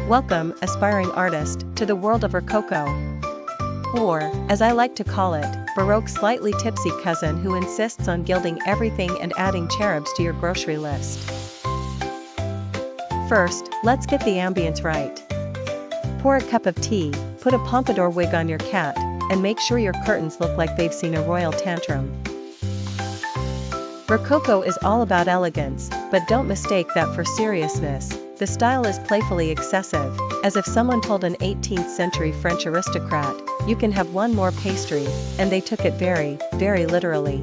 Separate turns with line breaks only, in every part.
Welcome, aspiring artist, to the world of Rococo. Or, as I like to call it, Baroque's slightly tipsy cousin who insists on gilding everything and adding cherubs to your grocery list. First, let's get the ambience right. Pour a cup of tea, put a pompadour wig on your cat, and make sure your curtains look like they've seen a royal tantrum. Rococo is all about elegance, but don't mistake that for seriousness. The style is playfully excessive, as if someone told an 18th century French aristocrat, "You can have one more pastry," and they took it very, very literally.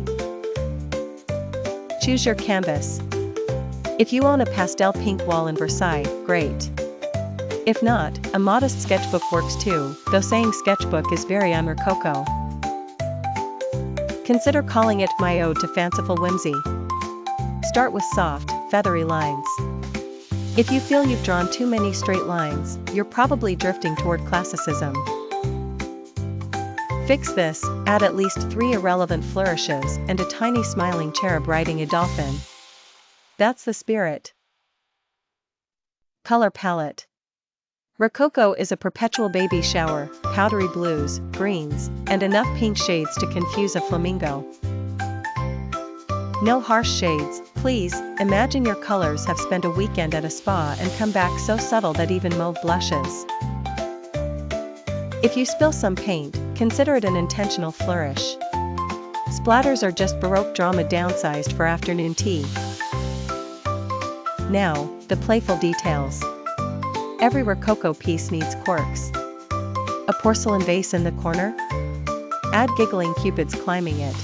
Choose your canvas. If you own a pastel pink wall in Versailles, great. If not, a modest sketchbook works too, though saying sketchbook is very un-Rococo. Consider calling it My Ode to Fanciful Whimsy. Start with soft, feathery lines. If you feel you've drawn too many straight lines, you're probably drifting toward classicism. Fix this, add at least 3 irrelevant flourishes and a tiny smiling cherub riding a dolphin. That's the spirit. Color palette. Rococo is a perpetual baby shower, powdery blues, greens, and enough pink shades to confuse a flamingo. No harsh shades, please. Imagine your colors have spent a weekend at a spa and come back so subtle that even mauve blushes. If you spill some paint, consider it an intentional flourish. Splatters are just Baroque drama downsized for afternoon tea. Now, the playful details. Every Rococo piece needs quirks. A porcelain vase in the corner? Add giggling cupids climbing it.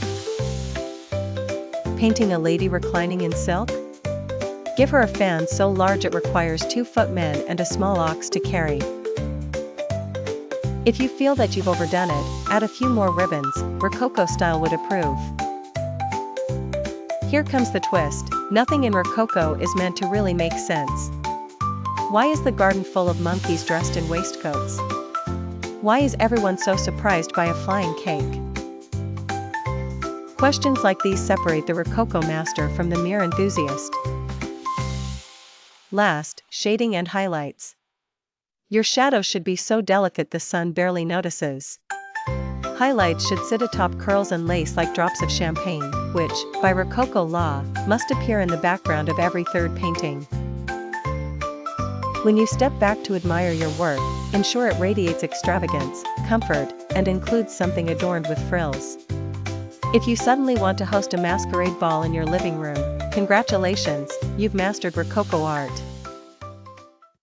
Painting a lady reclining in silk? Give her a fan so large it requires 2-foot men and a small ox to carry. If you feel that you've overdone it, add a few more ribbons. Rococo style would approve. Here comes the twist. Nothing in Rococo is meant to really make sense. Why is the garden full of monkeys dressed in waistcoats? Why is everyone so surprised by a flying cake? Questions like these separate the Rococo master from the mere enthusiast. Last, shading and highlights. Your shadow should be so delicate the sun barely notices. Highlights should sit atop curls and lace like drops of champagne, which, by Rococo law, must appear in the background of every third painting. When you step back to admire your work, ensure it radiates extravagance, comfort, and includes something adorned with frills. If you suddenly want to host a masquerade ball in your living room, congratulations, you've mastered Rococo art.